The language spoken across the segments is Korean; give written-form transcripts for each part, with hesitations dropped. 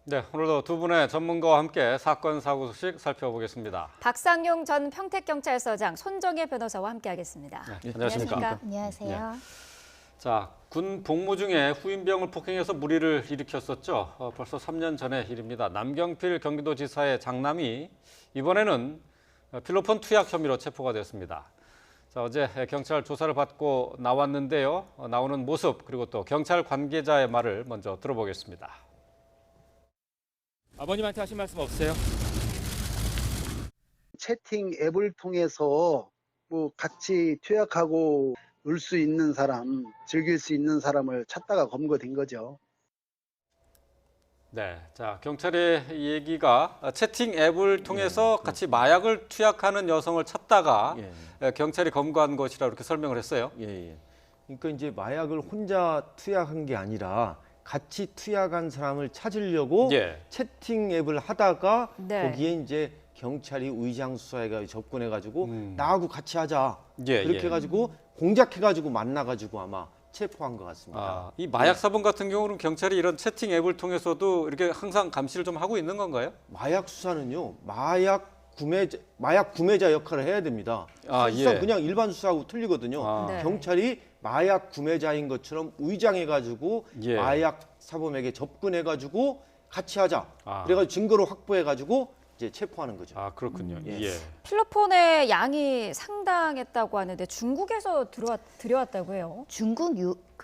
네, 오늘도 두 분의 전문가와 함께 사건 사고 소식 살펴보겠습니다. 박상용 전 평택경찰서장, 손정혜 변호사와 함께하겠습니다. 네, 안녕하십니까? 안녕하세요. 자, 군 복무 중에 후임병을 폭행해서 물의를 일으켰었죠. 벌써 3년 전의 일입니다. 남경필 경기도지사의 장남이 이번에는 필로폰 투약 혐의로 체포가 됐습니다. 자, 어제 경찰 조사를 받고 나왔는데요. 나오는 모습 그리고 또 경찰 관계자의 말을 먼저 들어보겠습니다. 아버님한테 하신 말씀 없으세요? 채팅 앱을 통해서 뭐 같이 투약하고 놀 수 있는 사람, 즐길 수 있는 사람을 찾다가 검거된 거죠. 네, 자 경찰의 얘기가 채팅 앱을 통해서 같이 마약을 투약하는 여성을 찾다가 경찰이 검거한 것이라 이렇게 설명을 했어요. 예. 그러니까 이제 마약을 혼자 투약한 게 아니라 같이 투약한 사람을 찾으려고 채팅 앱을 하다가 거기에 이제 경찰이 의장 수사해가 접근해가지고 나하고 같이 하자 그렇게 해가지고 공작해가지고 만나가지고 아마 체포한 것 같습니다. 이 마약 사범 같은 경우는 경찰이 이런 채팅 앱을 통해서도 이렇게 항상 감시를 좀 하고 있는 건가요? 마약 수사는요, 마약 구매자 역할을 해야 됩니다. 수사 그냥 일반 수사하고 틀리거든요. 경찰이 마약 구매자인 것처럼 위장해가지고 마약 사범에게 접근해가지고 같이 하자. 그래가지고 증거를 확보해가지고 이제 체포하는 거죠. 아, 그렇군요. 필로폰의 양이 상당했다고 하는데 중국에서 들여왔다고 해요. 중국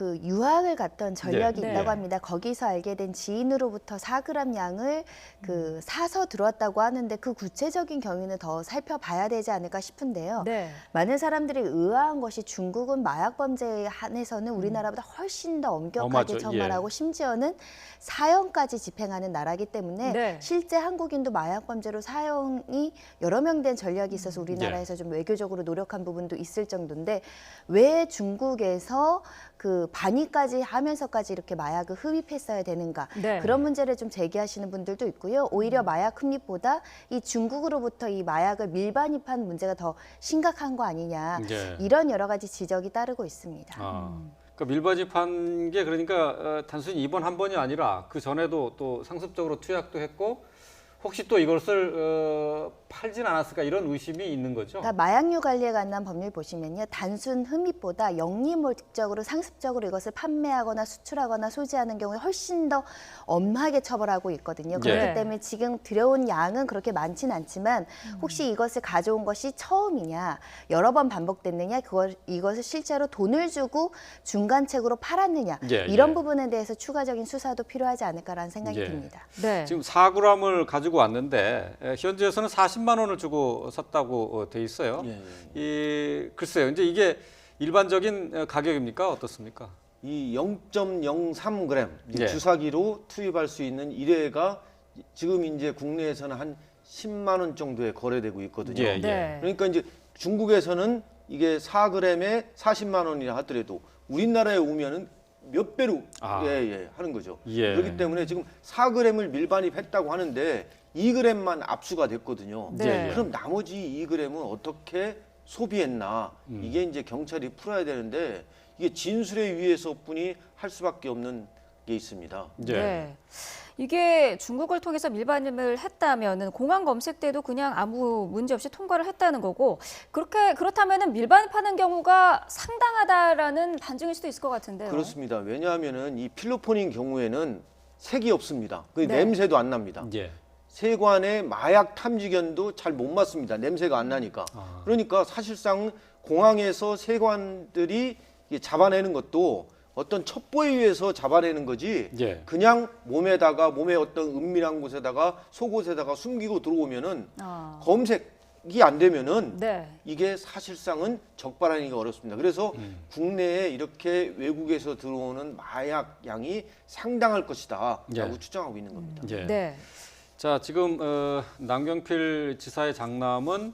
유학을 갔던 전력이 있다고 합니다. 거기서 알게 된 지인으로부터 4g 양을 사서 들어왔다고 하는데 그 구체적인 경위는 더 살펴봐야 되지 않을까 싶은데요. 많은 사람들이 의아한 것이 중국은 마약 범죄에 한해서는 우리나라보다 훨씬 더 엄격하게 처벌하고 심지어는 사형까지 집행하는 나라이기 때문에 실제 한국인도 마약 범죄로 사형이 여러 명 된 전력이 있어서 우리나라에서 좀 외교적으로 노력한 부분도 있을 정도인데 왜 중국에서 반입까지 하면서까지 이렇게 마약을 흡입했어야 되는가 그런 문제를 좀 제기하시는 분들도 있고요. 오히려 마약 흡입보다 이 중국으로부터 이 마약을 밀반입한 문제가 더 심각한 거 아니냐 이런 여러 가지 지적이 따르고 있습니다. 그러니까 밀반입한 게 그러니까 단순히 이번 한 번이 아니라 그 전에도 또 상습적으로 투약도 했고 혹시 또 이것을 팔진 않았을까 이런 의심이 있는 거죠? 그러니까 마약류 관리에 관한 법률 보시면요. 단순 흡입보다 영리 목적으로 상습적으로 이것을 판매하거나 수출하거나 소지하는 경우에 훨씬 더 엄하게 처벌하고 있거든요. 그렇기 때문에 지금 들여온 양은 그렇게 많지는 않지만 혹시 이것을 가져온 것이 처음이냐, 여러 번 반복됐느냐, 이것을 실제로 돈을 주고 중간책으로 팔았느냐 이런 부분에 대해서 추가적인 수사도 필요하지 않을까라는 생각이 듭니다. 지금 4g을 가지고 왔는데 현지에서는 40만 원을 주고 샀다고 돼 있어요. 글쎄요, 이제 이게 일반적인 가격입니까? 어떻습니까? 이 0.03g 주사기로 투입할 수 있는 일회가 지금 이제 국내에서는 한 10만 원 정도에 거래되고 있거든요. 그러니까 이제 중국에서는 이게 4g에 40만 원이라 하더라도 우리나라에 오면은 몇 배로 하는 거죠. 그렇기 때문에 지금 4g을 밀반입했다고 하는데 2g만 압수가 됐거든요. 그럼 나머지 2g은 어떻게 소비했나? 이게 이제 경찰이 풀어야 되는데 이게 진술에 의해서뿐이 할 수밖에 없는 게 있습니다. 이게 중국을 통해서 밀반입을 했다면은 공항 검색 때도 그냥 아무 문제 없이 통과를 했다는 거고 그렇다면은 밀반입하는 경우가 상당하다라는 반증일 수도 있을 것 같은데요. 그렇습니다. 왜냐하면은 이 필로폰인 경우에는 색이 없습니다. 그 냄새도 안 납니다. 세관의 마약 탐지견도 잘 못 맞습니다. 냄새가 안 나니까. 그러니까 사실상 공항에서 세관들이 잡아내는 것도 어떤 첩보에 의해서 잡아내는 거지 그냥 몸에 어떤 은밀한 곳에다가 속옷에다가 숨기고 들어오면은 검색이 안 되면은 이게 사실상은 적발하기가 어렵습니다. 그래서 국내에 이렇게 외국에서 들어오는 마약 양이 상당할 것이다 라고 추정하고 있는 겁니다. 자, 지금 남경필 지사의 장남은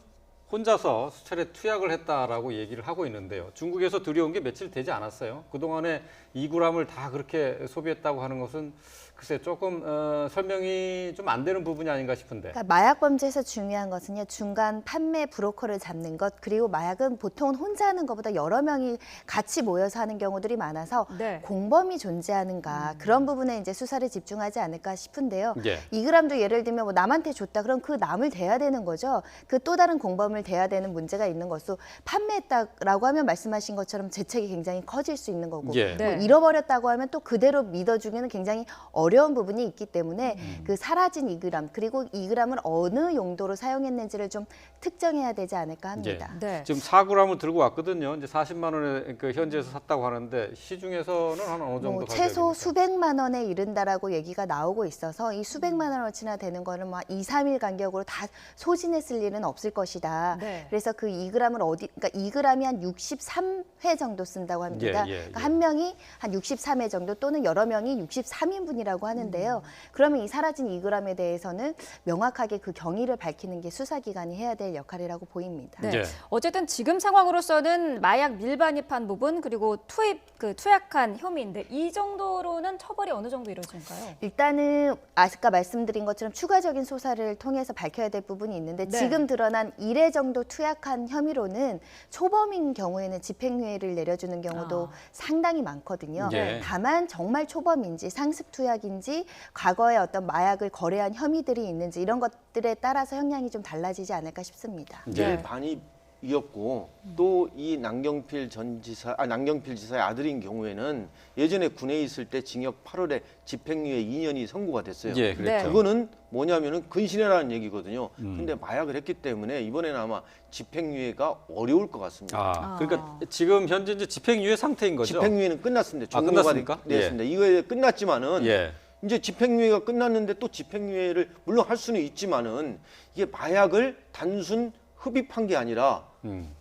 혼자서 수차례 투약을 했다라고 얘기를 하고 있는데요. 중국에서 들여온 게 며칠 되지 않았어요. 그동안에 2g을 다 그렇게 소비했다고 하는 것은 글쎄 조금 설명이 좀 안 되는 부분이 아닌가 싶은데. 그러니까 마약 범죄에서 중요한 것은요, 중간 판매 브로커를 잡는 것, 그리고 마약은 보통은 혼자 하는 것보다 여러 명이 같이 모여서 하는 경우들이 많아서 네. 공범이 존재하는가, 그런 부분에 이제 수사를 집중하지 않을까 싶은데요. 예. 2g도 예를 들면 뭐 남한테 줬다, 그럼 그 남을 대야 되는 거죠. 그 또 다른 공범을 대야 되는 문제가 있는 것으로, 판매했다라고 하면 말씀하신 것처럼 재책이 굉장히 커질 수 있는 거고, 예. 뭐 네. 잃어버렸다고 하면 또 그대로 믿어주기는 굉장히 어려운 부분이 있기 때문에 그 사라진 2g, 그리고 2g을 어느 용도로 사용했는지를 좀 특정해야 되지 않을까 합니다. 네. 지금 4g을 들고 왔거든요. 이제 40만 원에 그 현지에서 샀다고 하는데 시중에서는 한 어느 정도 뭐 가격입니까? 최소 수백만 원에 이른다라고 얘기가 나오고 있어서 이 수백만 원어치나 되는 거는 뭐 2, 3일 간격으로 다 소진했을 일은 없을 것이다. 네. 그래서 그 2g을 그러니까 2g이 한 63회 정도 쓴다고 합니다. 예, 예, 그러니까 예. 한 명이 한 63회 정도, 또는 여러 명이 63인분이라고 하는데요. 그러면 이 사라진 2g에 대해서는 명확하게 그 경위를 밝히는 게 수사기관이 해야 될 역할이라고 보입니다. 네. 예. 어쨌든 지금 상황으로서는 마약 밀반입한 부분 그리고 투약한 혐의인데 이 정도로는 처벌이 어느 정도 이루어질까요? 일단은 아까 말씀드린 것처럼 추가적인 수사를 통해서 밝혀야 될 부분이 있는데, 네. 지금 드러난 1회 정도 투약한 혐의로는 초범인 경우에는 집행유예를 내려주는 경우도 상당히 많거든요. 예. 다만 정말 초범인지 상습 투약인지 과거에 어떤 마약을 거래한 혐의들이 있는지 이런 것들에 따라서 형량이 좀 달라지지 않을까 싶습니다. 예. 반입이었고, 또 이 남경필 지사의 아들인 경우에는 예전에 군에 있을 때 징역 8월에 집행유예 2년이 선고가 됐어요. 예, 그렇죠. 그거는 뭐냐면은 근신해라는 얘기거든요. 근데 마약을 했기 때문에 이번에는 아마 집행유예가 어려울 것 같습니다. 그러니까 지금 현재 이제 집행유예 상태인 거죠? 집행유예는 끝났습니다. 아, 끝났습니까? 됐습니다. 이거에 끝났지만은 예. 이제 집행유예가 끝났는데 또 집행유예를 물론 할 수는 있지만은, 이게 마약을 단순 흡입한 게 아니라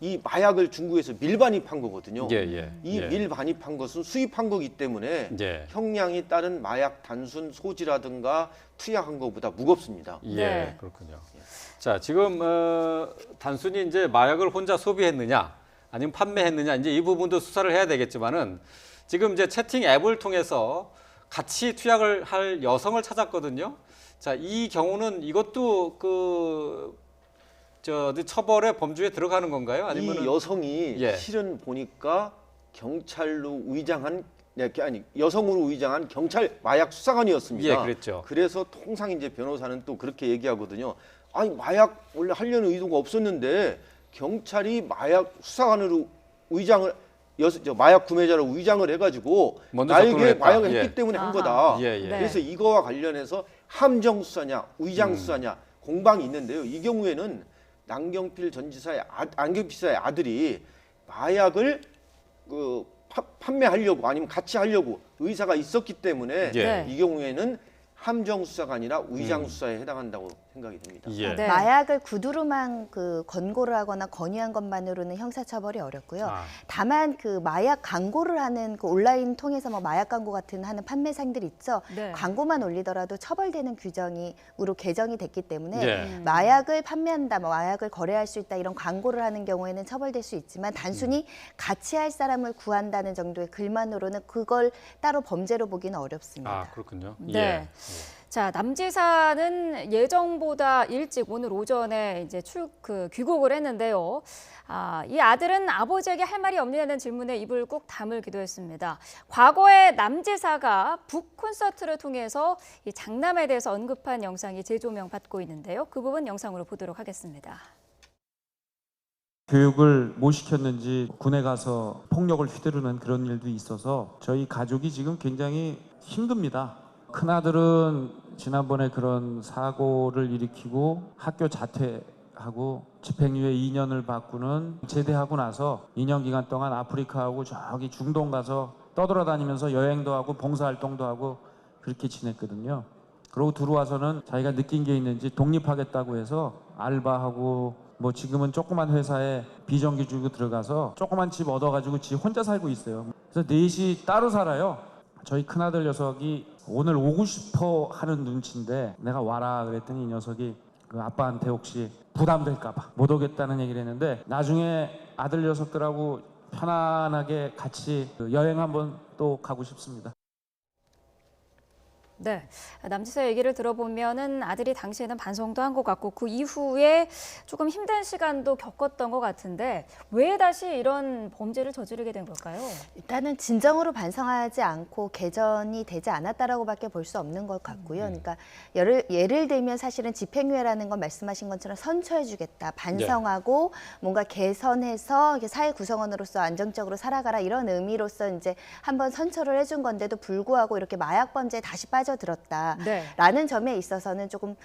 이 마약을 중국에서 밀반입한 거거든요. 예, 예, 이 예. 밀반입한 것은 수입한 거기 때문에 예. 형량이 다른 마약 단순 소지라든가 투약한 것보다 무겁습니다. 예, 네. 그렇군요. 자, 지금 단순히 이제 마약을 혼자 소비했느냐, 아니면 판매했느냐, 이제 이 부분도 수사를 해야 되겠지만은 지금 이제 채팅 앱을 통해서 같이 투약을 할 여성을 찾았거든요. 자, 이 경우는 이것도 처벌의 범주에 들어가는 건가요? 아니면 이 여성이 예. 실은 보니까 여성으로 위장한 경찰 마약 수사관이었습니다. 예, 그랬죠. 그래서 통상 이제 변호사는 또 그렇게 얘기하거든요. 아니, 마약 원래 하려는 의도가 없었는데 경찰이 마약 수사관으로 마약 구매자로 위장을 해가지고 먼저 접근을 나에게 했다. 마약을 예. 했기 때문에 한 아하. 거다. 예, 예. 네. 그래서 이거와 관련해서 함정 수사냐, 위장 수사냐 공방이 있는데요. 이 경우에는 남경필 지사의 아들이 마약을 판매하려고 아니면 같이 하려고 의사가 있었기 때문에 예. 이 경우에는 함정 수사가 아니라 위장 수사에 해당한다고 생각이 됩니다. 예. 네. 마약을 구두로만 권고를 하거나 권유한 것만으로는 형사처벌이 어렵고요. 아. 다만 그 마약 광고를 하는 온라인 통해서 뭐 마약 광고 같은 하는 판매상들 있죠. 네. 광고만 올리더라도 처벌되는 규정으로 개정이 됐기 때문에 예. 마약을 판매한다, 마약을 거래할 수 있다 이런 광고를 하는 경우에는 처벌될 수 있지만, 단순히 같이 할 사람을 구한다는 정도의 글만으로는 그걸 따로 범죄로 보기는 어렵습니다. 아, 그렇군요. 네. 예. 자, 남 지사는 예정보다 일찍 오늘 오전에 이제 귀국을 했는데요. 이 아들은 아버지에게 할 말이 없느냐는 질문에 입을 꾹 다물기도 했습니다. 과거에 남 지사가 북 콘서트를 통해서 이 장남에 대해서 언급한 영상이 재조명 받고 있는데요. 그 부분 영상으로 보도록 하겠습니다. 교육을 못 시켰는지 군에 가서 폭력을 휘두르는 그런 일도 있어서 저희 가족이 지금 굉장히 힘듭니다. 큰아들은 지난번에 그런 사고를 일으키고 학교 자퇴하고 집행유예 2년을 받고는 제대하고 나서 2년 기간 동안 아프리카하고 저기 중동 가서 떠돌아다니면서 여행도 하고 봉사활동도 하고 그렇게 지냈거든요. 그러고 들어와서는 자기가 느낀 게 있는지 독립하겠다고 해서 알바하고 뭐 지금은 조그만 회사에 비정규직으로 들어가서 조그만 집 얻어가지고 지 혼자 살고 있어요. 그래서 넷이 따로 살아요. 저희 큰아들 녀석이 오늘 오고 싶어 하는 눈치인데 내가 와라 그랬더니 이 녀석이 그 아빠한테 혹시 부담될까 봐 못 오겠다는 얘기를 했는데, 나중에 아들 녀석들하고 편안하게 같이 여행 한번 또 가고 싶습니다. 네, 남지사 얘기를 들어보면은 아들이 당시에는 반성도 한 것 같고 그 이후에 조금 힘든 시간도 겪었던 것 같은데 왜 다시 이런 범죄를 저지르게 된 걸까요? 일단은 진정으로 반성하지 않고 개전이 되지 않았다라고밖에 볼 수 없는 것 같고요. 그러니까 예를 들면 사실은 집행유예라는 건 말씀하신 것처럼 선처해주겠다, 반성하고 뭔가 개선해서 이렇게 사회 구성원으로서 안정적으로 살아가라 이런 의미로서 이제 한번 선처를 해준 건데도 불구하고 이렇게 마약 범죄에 다시 빠져들었다라는 점에 있어서는 조금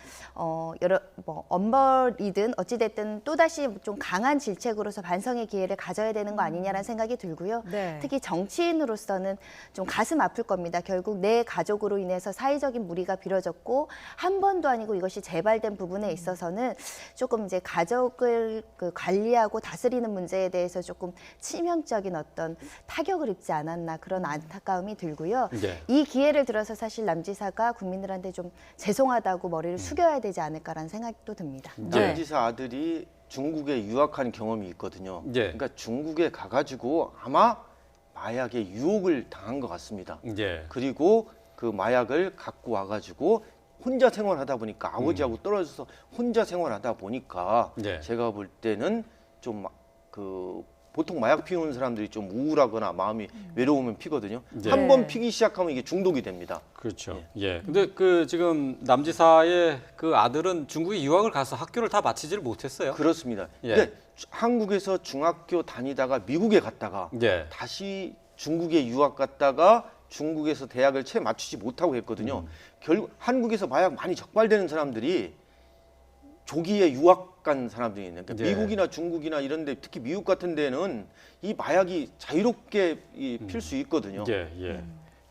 여러 엄벌이든 어찌됐든 또 다시 좀 강한 질책으로서 반성의 기회를 가져야 되는 거 아니냐라는 생각이 들고요. 네. 특히 정치인으로서는 좀 가슴 아플 겁니다. 결국 내 가족으로 인해서 사회적인 무리가 빌어졌고 한 번도 아니고 이것이 재발된 부분에 있어서는 조금 이제 가족을 관리하고 다스리는 문제에 대해서 조금 치명적인 어떤 타격을 입지 않았나 그런 안타까움이 들고요. 네. 이 기회를 들어서 사실 남지사가 국민들한테 좀 죄송하다고 머리를 숙여야 되지 않을까라는 생각도 듭니다. 네. 남지사 아들이 중국에 유학한 경험이 있거든요. 네. 그러니까 중국에 가가지고 아마 마약에 유혹을 당한 것 같습니다. 예. 그리고 그 마약을 갖고 와가지고 혼자 생활하다 보니까 아버지하고 떨어져서 혼자 생활하다 보니까 네. 제가 볼 때는 좀 그 보통 마약 피우는 사람들이 좀 우울하거나 마음이 외로우면 피거든요. 네. 한 번 피기 시작하면 이게 중독이 됩니다. 그렇죠. 예. 근데 그 지금 남지사의 그 아들은 중국에 유학을 가서 학교를 다 마치지를 못했어요. 그렇습니다. 예. 근데 한국에서 중학교 다니다가 미국에 갔다가 예. 다시 중국에 유학 갔다가 중국에서 대학을 채 맞추지 못하고 했거든요. 결국 한국에서 마약 많이 적발되는 사람들이 조기에 유학 간 사람들이 있는 그러니까 예. 미국이나 중국이나 이런 데 특히 미국 같은 데는 이 마약이 자유롭게 필 수 있거든요. 예, 예.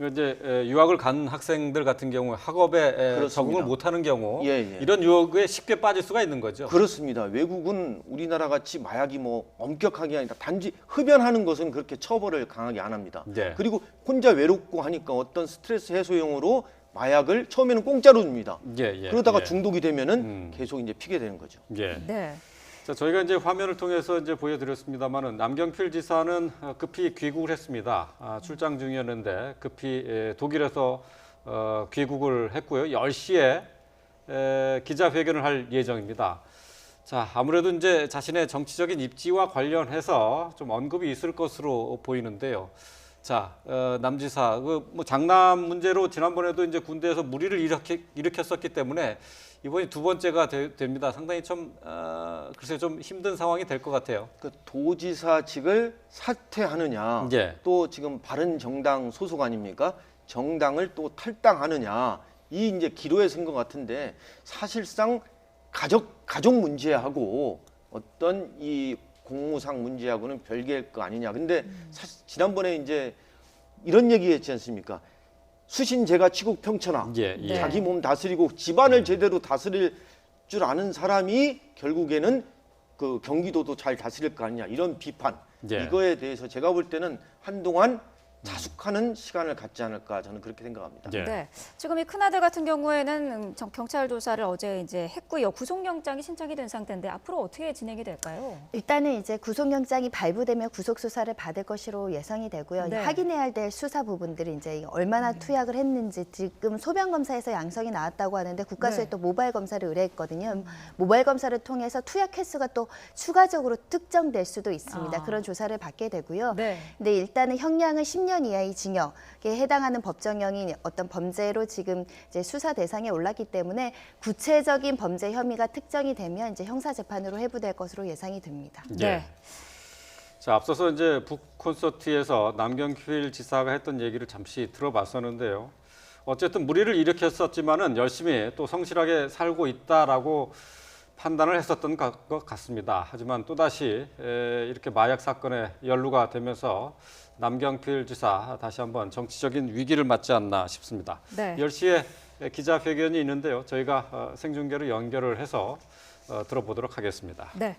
이제 유학을 간 학생들 같은 경우 학업에 그렇습니다. 적응을 못하는 경우 예, 예. 이런 유혹에 쉽게 빠질 수가 있는 거죠. 그렇습니다. 외국은 우리나라 같이 마약이 뭐 엄격하게 아니라 단지 흡연하는 것은 그렇게 처벌을 강하게 안 합니다. 네. 그리고 혼자 외롭고 하니까 어떤 스트레스 해소용으로 마약을 처음에는 공짜로 줍니다. 예, 예, 그러다가 예. 중독이 되면은 계속 이제 피게 되는 거죠. 예. 네. 자, 저희가 이제 화면을 통해서 이제 보여드렸습니다만은 남경필 지사는 급히 귀국을 했습니다. 출장 중이었는데 급히 독일에서 귀국을 했고요. 10시에 기자회견을 할 예정입니다. 자, 아무래도 이제 자신의 정치적인 입지와 관련해서 좀 언급이 있을 것으로 보이는데요. 자, 남지사, 뭐 장남 문제로 지난번에도 이제 군대에서 무리를 일으켰었기 때문에 이번이 두 번째가 됩니다. 상당히 좀 글쎄 좀 힘든 상황이 될 것 같아요. 그 도지사직을 사퇴하느냐, 예. 또 지금 바른정당 소속 아닙니까? 정당을 또 탈당하느냐, 이 이제 기로에 선 것 같은데 사실상 가족 문제하고 어떤 이 공무상 문제하고는 별개일 거 아니냐. 근데 사실 지난번에 이제 이런 얘기했지 않습니까? 수신제가 치국 평천하. 예, 예. 자기 몸 다스리고 집안을 제대로 다스릴 줄 아는 사람이 결국에는 그 경기도도 잘 다스릴 거 아니냐. 이런 비판. 예. 이거에 대해서 제가 볼 때는 한동안 자숙하는 시간을 갖지 않을까 저는 그렇게 생각합니다. 예. 네. 지금 이 큰아들 같은 경우에는 경찰 조사를 어제 이제 했고요. 구속영장이 신청이 된 상태인데 앞으로 어떻게 진행이 될까요? 일단은 이제 구속영장이 발부되면 구속수사를 받을 것으로 예상이 되고요. 네. 확인해야 될 수사 부분들이 이제 얼마나 투약을 했는지 지금 소변검사에서 양성이 나왔다고 하는데 국가수에 네. 또 모바일 검사를 의뢰했거든요. 모바일 검사를 통해서 투약 횟수가 또 추가적으로 특정될 수도 있습니다. 그런 조사를 받게 되고요. 네. 근데 일단은 형량은 10년 이하의 징역에 해당하는 법정형이 어떤 범죄로 지금 이제 수사 대상에 올랐기 때문에 구체적인 범죄 혐의가 특정이 되면 이제 형사재판으로 회부될 것으로 예상이 됩니다. 네. 자, 앞서서 이제 북 콘서트에서 남경필 지사가 했던 얘기를 잠시 들어봤었는데요. 어쨌든 무리를 일으켰었지만은 열심히 또 성실하게 살고 있다라고 판단을 했었던 것 같습니다. 하지만 또다시 이렇게 마약 사건에 연루가 되면서 남경필 지사 다시 한번 정치적인 위기를 맞지 않나 싶습니다. 네. 10시에 기자회견이 있는데요. 저희가 생중계로 연결을 해서 들어보도록 하겠습니다. 네.